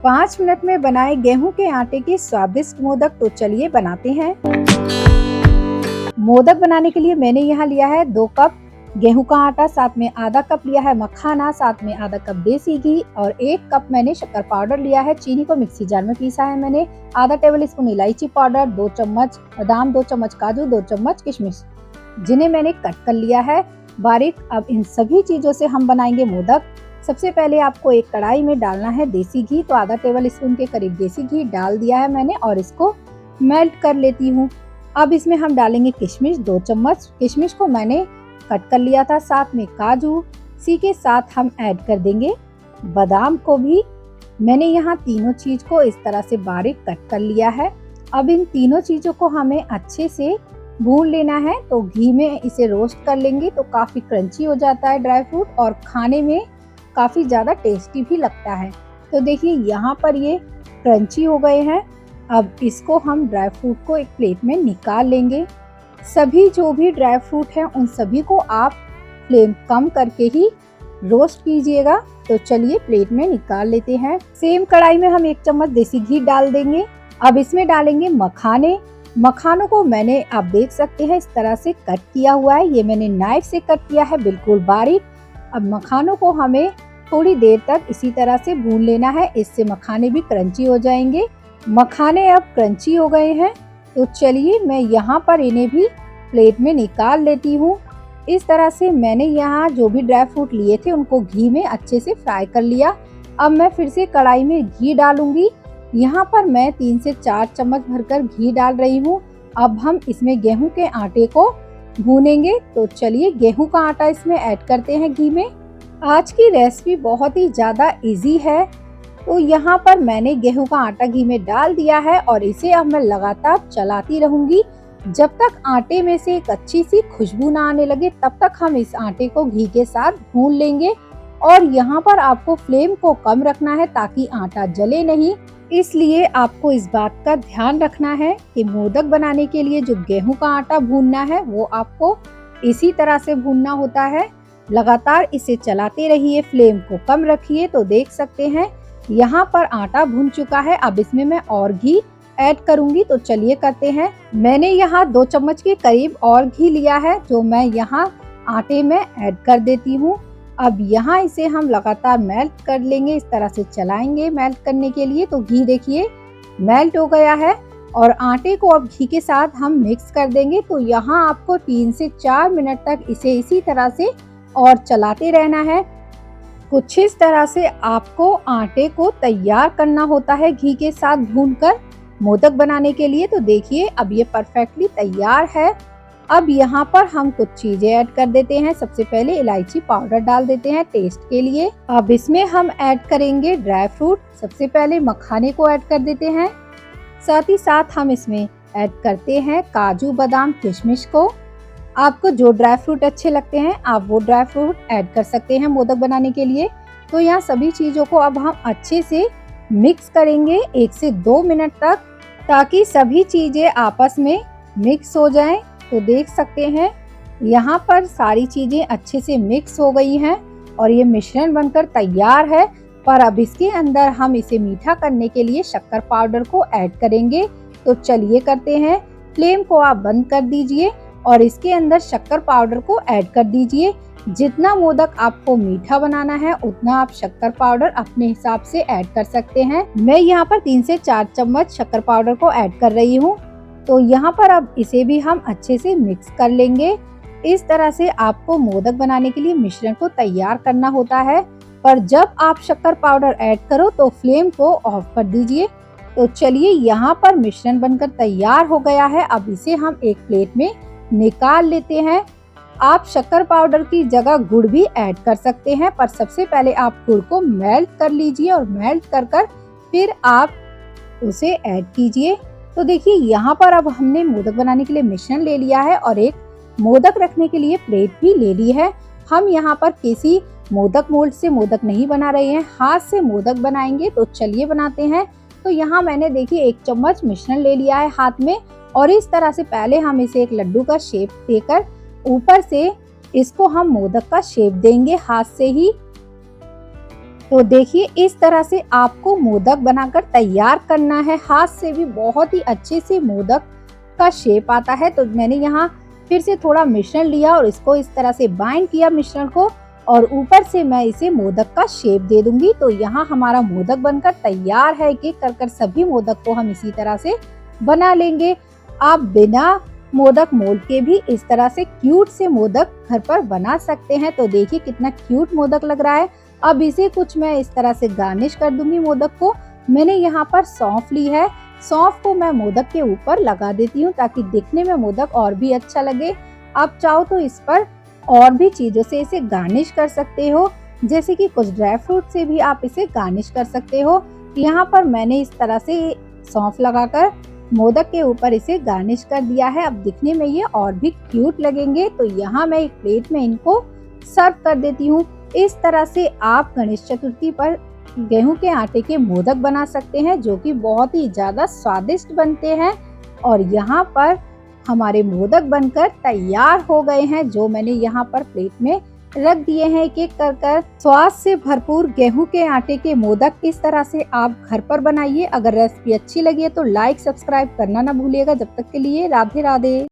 5 minute में बनाए गेहूं के आटे के स्वादिष्ट मोदक। तो चलिए बनाते हैं। मोदक बनाने के लिए मैंने यहाँ लिया है 2 कप गेहूं का आटा, साथ में आधा कप लिया है मखाना, साथ में आधा कप देसी घी और 1 कप मैंने शक्कर पाउडर लिया है। चीनी को मिक्सी जार में पीसा है मैंने। आधा टेबल स्पून इलायची पाउडर, 2 चम्मच बादाम, 2 चम्मच काजू, 2 चम्मच किशमिश, जिन्हें मैंने कट कर लिया है बारीक। अब इन सभी चीजों से हम बनाएंगे मोदक। सबसे पहले आपको एक कढ़ाई में डालना है देसी घी। तो आधा टेबल स्पून के करीब देसी घी डाल दिया है मैंने और इसको मेल्ट कर लेती हूँ। अब इसमें हम डालेंगे किशमिश, 2 चम्मच। किशमिश को मैंने कट कर लिया था, साथ में काजू, इसी के साथ हम ऐड कर देंगे बादाम को भी। मैंने यहाँ तीनों चीज को इस तरह से बारीक कट कर लिया है। अब इन तीनों चीजों को हमें अच्छे से भून लेना है। तो घी में इसे रोस्ट कर लेंगे तो काफी क्रंची हो जाता है ड्राई फ्रूट और खाने में काफी ज्यादा टेस्टी भी लगता है। तो देखिए यहाँ पर ये क्रंची हो गए हैं। अब इसको हम ड्राई फ्रूट को एक प्लेट में निकाल लेंगे। सभी जो भी ड्राई फ्रूट हैं उन सभी को आप फ्लेम कम करके ही रोस्ट कीजिएगा। तो चलिए प्लेट में निकाल लेते हैं। सेम कढ़ाई में हम 1 चम्मच देसी घी डाल देंगे। अब इसमें डालेंगे मखाने। मखानों को मैंने आप देख सकते हैं इस तरह से कट किया हुआ है। ये मैंने नाइफ से कट किया है बिल्कुल बारीक। अब मखानों को हमें थोड़ी देर तक इसी तरह से भून लेना है, इससे मखाने भी क्रंची हो जाएंगे। मखाने अब क्रंची हो गए हैं। तो चलिए मैं यहाँ पर इन्हें भी प्लेट में निकाल लेती हूँ। इस तरह से मैंने यहाँ जो भी ड्राई फ्रूट लिए थे उनको घी में अच्छे से फ्राई कर लिया। अब मैं फिर से कढ़ाई में घी डालूंगी। यहाँ पर मैं 3 से 4 चम्मच भरकर घी डाल रही हूँ। अब हम इसमें गेहूं के आटे को भूनेंगे। तो चलिए गेहूं का आटा इसमें ऐड करते हैं घी में। आज की रेसिपी बहुत ही ज़्यादा इजी है। तो यहाँ पर मैंने गेहूं का आटा घी में डाल दिया है और इसे अब मैं लगातार चलाती रहूंगी जब तक आटे में से एक अच्छी सी खुशबू ना आने लगे। तब तक हम इस आटे को घी के साथ भून लेंगे। और यहाँ पर आपको फ्लेम को कम रखना है ताकि आटा जले नहीं। इसलिए आपको इस बात का ध्यान रखना है कि मोदक बनाने के लिए जो गेहूं का आटा भूनना है वो आपको इसी तरह से भूनना होता है। लगातार इसे चलाते रहिए, फ्लेम को कम रखिए। तो देख सकते हैं यहाँ पर आटा भुन चुका है। अब इसमें मैं और घी ऐड करूंगी। तो चलिए करते हैं। मैंने यहाँ 2 चम्मच के करीब और घी लिया है जो मैं यहाँ आटे में ऐड कर देती हूँ। अब यहाँ इसे हम लगातार मेल्ट कर लेंगे, इस तरह से चलाएंगे मेल्ट करने के लिए। तो घी देखिए मेल्ट हो गया है और आटे को अब घी के साथ हम मिक्स कर देंगे। तो यहाँ आपको 3 से 4 मिनट तक इसे इसी तरह से और चलाते रहना है। कुछ इस तरह से आपको आटे को तैयार करना होता है घी के साथ भूनकर मोदक बनाने के लिए। तो देखिए अब ये परफेक्टली तैयार है। अब यहाँ पर हम कुछ चीजें ऐड कर देते हैं। सबसे पहले इलायची पाउडर डाल देते हैं टेस्ट के लिए। अब इसमें हम ऐड करेंगे ड्राई फ्रूट। सबसे पहले मखाने को ऐड कर देते हैं, साथ ही साथ हम इसमें ऐड करते हैं काजू, बादाम, किशमिश को। आपको जो ड्राई फ्रूट अच्छे लगते हैं आप वो ड्राई फ्रूट ऐड कर सकते हैं मोदक बनाने के लिए। तो यहाँ सभी चीज़ों को अब हम अच्छे से मिक्स करेंगे 1 से 2 मिनट तक, ताकि सभी चीज़ें आपस में मिक्स हो जाएं। तो देख सकते हैं यहाँ पर सारी चीज़ें अच्छे से मिक्स हो गई हैं और ये मिश्रण बनकर तैयार है। पर अब इसके अंदर हम इसे मीठा करने के लिए शक्कर पाउडर को ऐड करेंगे। तो चलिए करते हैं। फ्लेम को आप बंद कर दीजिए और इसके अंदर शक्कर पाउडर को ऐड कर दीजिए। जितना मोदक आपको मीठा बनाना है उतना आप शक्कर पाउडर अपने हिसाब से ऐड कर सकते हैं। मैं यहाँ पर 3 से 4 चम्मच शक्कर पाउडर को ऐड कर रही हूँ। तो यहाँ पर अब इसे भी हम अच्छे से मिक्स कर लेंगे। इस तरह से आपको मोदक बनाने के लिए मिश्रण को तैयार करना होता है। पर जब आप शक्कर पाउडर ऐड करो तो फ्लेम को ऑफ कर दीजिए। तो चलिए यहाँ पर मिश्रण बनकर तैयार हो गया है। अब इसे हम एक प्लेट में निकाल लेते हैं। आप शक्कर पाउडर की जगह गुड़ भी ऐड कर सकते हैं, पर सबसे पहले आप गुड़ को मेल्ट कर लीजिए और मेल्ट कर फिर आप उसे ऐड कीजिए। तो देखिए यहाँ पर अब हमने मोदक बनाने के लिए मिश्रण ले लिया है और एक मोदक रखने के लिए प्लेट भी ले ली है। हम यहाँ पर किसी मोदक मोल्ड से मोदक नहीं बना रहे हैं, हाथ से मोदक बनाएंगे। तो चलिए बनाते हैं। तो यहाँ मैंने देखिए 1 चम्मच मिश्रण ले लिया है हाथ में और इस तरह से पहले हम इसे एक लड्डू का शेप देकर ऊपर से इसको हम मोदक का शेप देंगे हाथ से ही। तो देखिए इस तरह से आपको मोदक बनाकर तैयार करना है। हाथ से भी बहुत ही अच्छे से मोदक का शेप आता है। तो मैंने यहाँ फिर से थोड़ा मिश्रण लिया और इसको इस तरह से बाइंड किया मिश्रण को, और ऊपर से मैं इसे मोदक का शेप दे दूंगी। तो यहाँ हमारा मोदक बनकर तैयार है। एक एक कर कर सभी मोदक को हम इसी तरह से बना लेंगे। आप बिना मोदक मोल्ड के भी इस तरह से क्यूट से मोदक घर पर बना सकते हैं। तो देखिए कितना क्यूट मोदक लग रहा है। अब इसे कुछ मैं इस तरह से गार्निश कर दूंगी मोदक को। मैंने यहाँ पर सौंफ ली है, सौंफ को मैं मोदक के ऊपर लगा देती हूँ ताकि दिखने में मोदक और भी अच्छा लगे। आप चाहो तो इस पर और भी चीजों से इसे गार्निश कर सकते हो, जैसे कि कुछ ड्राई फ्रूट से भी आप इसे गार्निश कर सकते हो। यहाँ पर मैंने इस तरह से सौंफ लगाकर मोदक के ऊपर इसे गार्निश कर दिया है। अब दिखने में ये और भी क्यूट लगेंगे। तो यहाँ मैं एक प्लेट में इनको सर्व कर देती हूँ। इस तरह से आप गणेश चतुर्थी पर गेहूं के आटे के मोदक बना सकते हैं, जो कि बहुत ही ज्यादा स्वादिष्ट बनते हैं। और यहाँ पर हमारे मोदक बनकर तैयार हो गए हैं, जो मैंने यहाँ पर प्लेट में रख दिए हैं एक एक कर। स्वाद से भरपूर गेहूं के आटे के मोदक इस तरह से आप घर पर बनाइए। अगर रेसिपी अच्छी लगी है तो लाइक सब्सक्राइब करना ना भूलिएगा। जब तक के लिए राधे राधे।